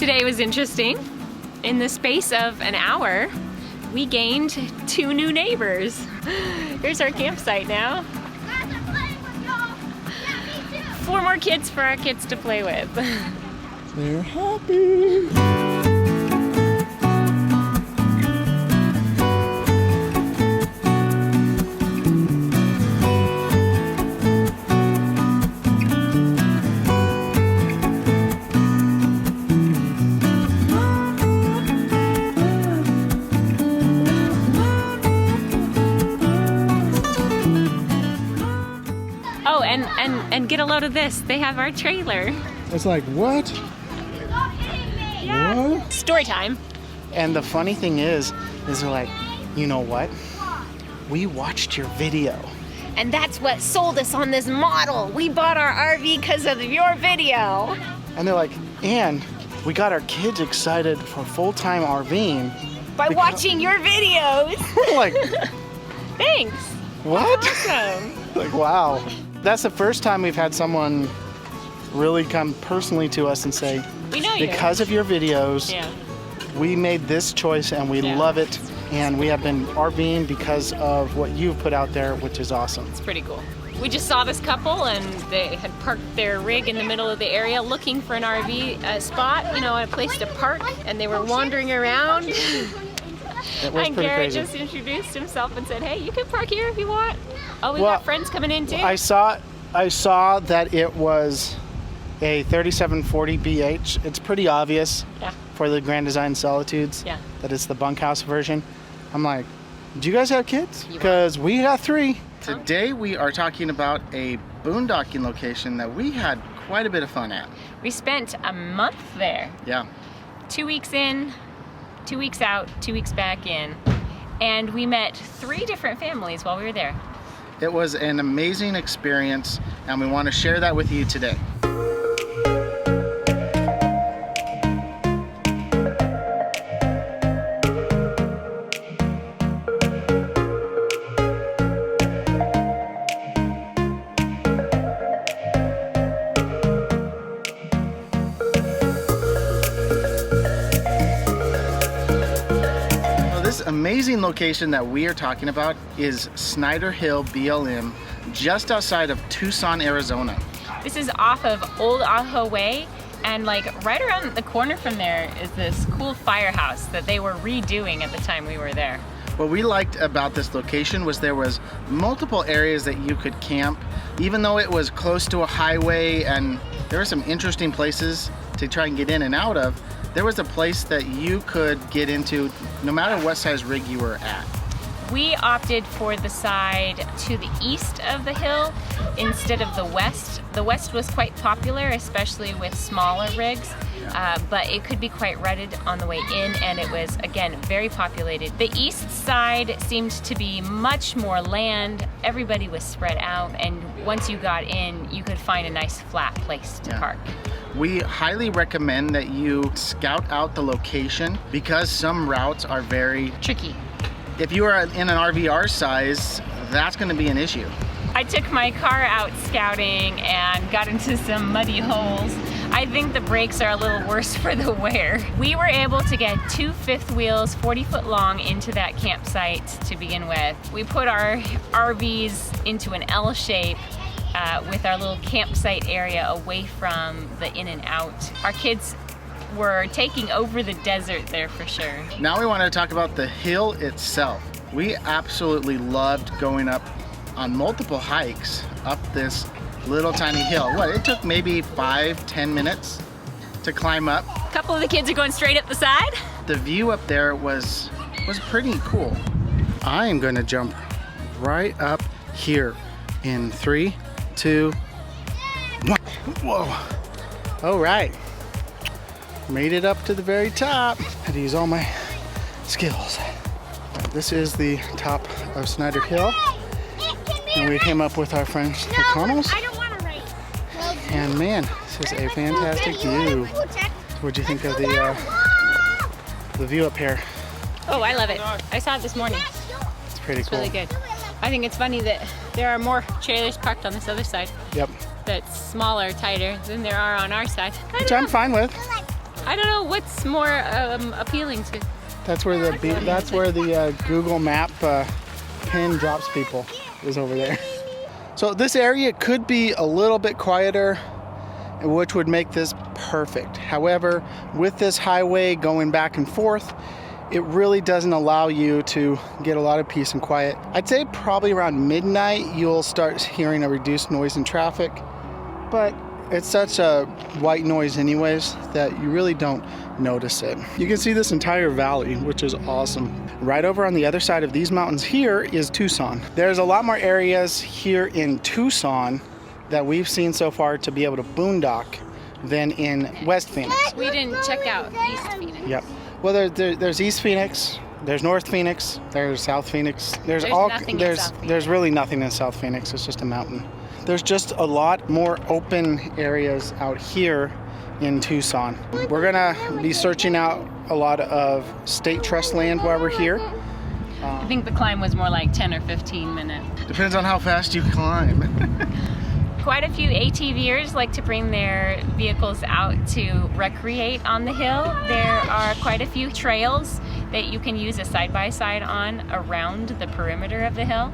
Today was interesting. In the space of an hour, we gained 2 new neighbors. Here's our campsite now. 4 more kids for our kids to play with. They're happy. Oh, and get a load of this. They have our trailer. It's like, what? Yeah. What? Story time. And the funny thing is they're like, you know what? We watched your video. And that's what sold us on this model. We bought our RV because of your video. And they're like, and we got our kids excited for full-time RVing. By watching your videos. Like, Thanks. what? Awesome. Like, wow. That's the first time we've had someone really come personally to us and say, We know you. because of your videos, Yeah. we made this choice and we love it. And we have been RVing because of what you've put out there, which is awesome. It's pretty cool. We just saw this couple and they had parked their rig in the middle of the area looking for an RV spot, you know, a place to park, and they were wandering around. It was And pretty Garrett crazy. just introduced himself and said, hey, you can park here if you want. Oh, we've Well, got friends coming in too. I saw that it was a 3740 BH. It's pretty obvious Yeah. for the Grand Design Solitudes Yeah. that it's the bunkhouse version. I'm like, do you guys have kids? You Because we got 3. Huh? Today we are talking about a boondocking location that we had quite a bit of fun at. We spent a month there. Yeah. 2 weeks in, 2 weeks out, 2 weeks back in. And we met 3 different families while we were there. It was an amazing experience and we want to share that with you today. This amazing location that we are talking about is Snyder Hill BLM, just outside of Tucson, Arizona. This is off of Old Ajo Way, and like right around the corner from there is this cool firehouse that they were redoing at the time we were there. What we liked about this location was there was multiple areas that you could camp, even though it was close to a highway and there were some interesting places to try and get in and out of. There was a place that you could get into no matter what size rig you were at. We opted for the side to the east of the hill instead of the west. The west was quite popular, especially with smaller rigs, but it could be quite rutted on the way in, and it was, again, very populated. The east side seemed to be much more land. Everybody was spread out, and once you got in, you could find a nice flat place to park. We highly recommend that you scout out the location because some routes are very Tricky. If you are in an RVR size, that's going to be an issue. I took my car out scouting and got into some muddy holes. I think the brakes are a little worse for the wear. We were able to get 2 fifth wheels 40 foot long into that campsite to begin with. We put our RVs into an L shape with our little campsite area away from the in and out. Our kids were taking over the desert there for sure. Now we want to talk about the hill itself. We absolutely loved going up on multiple hikes up this little tiny hill. What, it took maybe 5-10 minutes to climb up. A couple of the kids are going straight up the side. The view up there was pretty cool. I am going to jump right up here in 3, 2, 1. Whoa. All right. Made it up to the very top. Had to use all my skills. This is the top of Snyder Hill. And we came up with our friends, the Connells. And man, this is a fantastic view. What'd you think of the view up here? Oh, I love it. I saw it this morning. It's pretty It's cool. really good. I think it's funny that there are more trailers parked on this other side Yep. that's smaller, tighter than there are on our side. Which I'm fine with. I don't know what's more appealing to. That's where the Google Map pin drops people, is over there. So this area could be a little bit quieter, which would make this perfect. However, with this highway going back and forth, it really doesn't allow you to get a lot of peace and quiet. I'd say probably around midnight, you'll start hearing a reduced noise in traffic, but it's such a white noise anyways that you really don't notice it. You can see this entire valley, which is awesome. Right over on the other side of these mountains here is Tucson. There's a lot more areas here in Tucson that we've seen so far to be able to boondock than in West Phoenix. We didn't check out East Phoenix. Yep. Well, there's East Phoenix, there's North Phoenix, there's South Phoenix. There's really nothing in South Phoenix. It's just a mountain. There's just a lot more open areas out here in Tucson. We're gonna be searching out a lot of state trust land while we're here. I think the climb was more like 10 or 15 minutes. Depends on how fast you climb. Quite a few ATVers like to bring their vehicles out to recreate on the hill. There are quite a few trails that you can use a side-by-side on around the perimeter of the hill.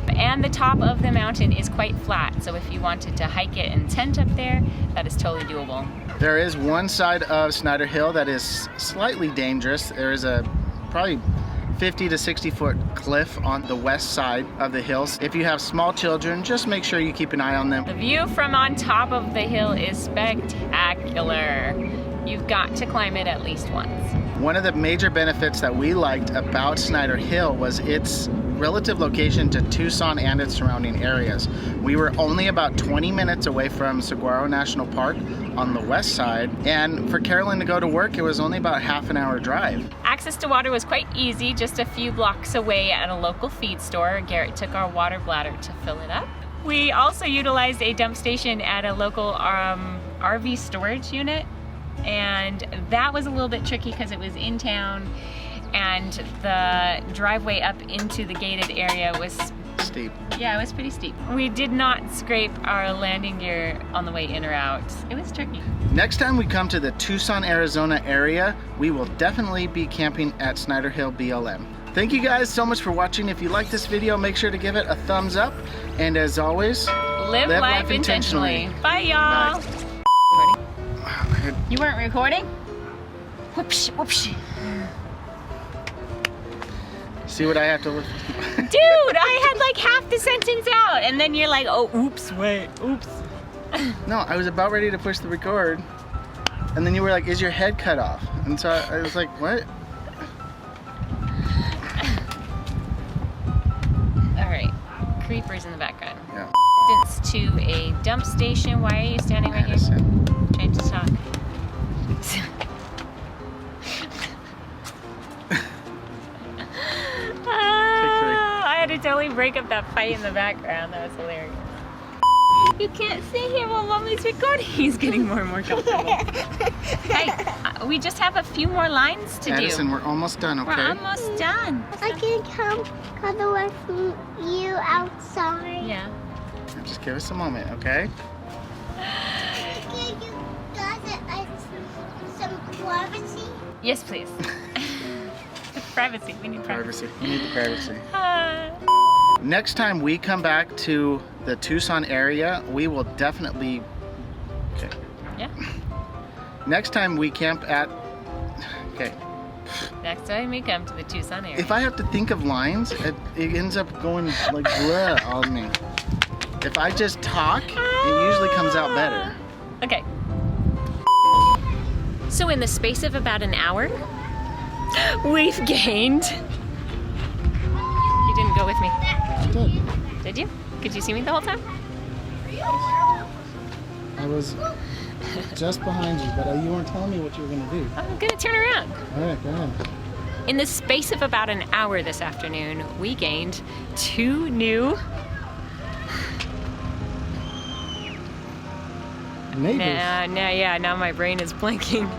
And the top of the mountain is quite flat, so if you wanted to hike it and tent up there, that is totally doable. There is one side of Snyder Hill that is slightly dangerous. There is a probably 50 to 60 foot cliff on the west side of the hills. If you have small children, just make sure you keep an eye on them. The view from on top of the hill is spectacular. You've got to climb it at least once. One of the major benefits that we liked about Snyder Hill was its relative location to Tucson and its surrounding areas. We were only about 20 minutes away from Saguaro National Park on the west side, and for Carolyn to go to work, it was only about half an hour drive. Access to water was quite easy, just a few blocks away at a local feed store. Garrett took our water bladder to fill it up. We also utilized a dump station at a local RV storage unit, and that was a little bit tricky because it was in town and the driveway up into the gated area was steep. Yeah, it was pretty steep. We did not scrape our landing gear on the way in or out. It was tricky. Next time we come to the Tucson, Arizona area, we will definitely be camping at Snyder Hill BLM. Thank you guys so much for watching. If you like this video, make sure to give it a thumbs up. And as always, live life intentionally. Bye, y'all. You weren't recording? Whoopsh, whoopsh. See what I have to look. Dude, I had like half the sentence out, and then you're like, oh, oops, wait, oops. No, I was about ready to push the record, and then you were like, is your head cut off? And so I was like, what? All right, creepers in the background. Yeah. Distance to a dump station. Why are you standing right here? Trying to talk. I had to totally break up that fight in the background. That was hilarious. You can't sit here while Mommy's recording. He's getting more and more comfortable. Hey, we just have a few more lines to Addison, do. we're almost done, okay? We're almost done. I can come cuddle with you outside. Yeah. Just give us a moment, okay? Can you guys some privacy? Yes, please. Privacy. We need privacy. We need the privacy. Next time we come back to the Tucson area, we will definitely... Okay. Yeah. Next time we camp at... Okay. Next time we come to the Tucson area. If I have to think of lines, it ends up going like blah on me. If I just talk, it usually comes out better. Okay. So in the space of about an hour, we've gained... You didn't go with me. I did. Did you? Could you see me the whole time? I was just behind you, but you weren't telling me what you were going to do. I'm gonna turn around. All right, go ahead. In the space of about an hour this afternoon, we gained 2 new... Neighbors. Now my brain is blanking.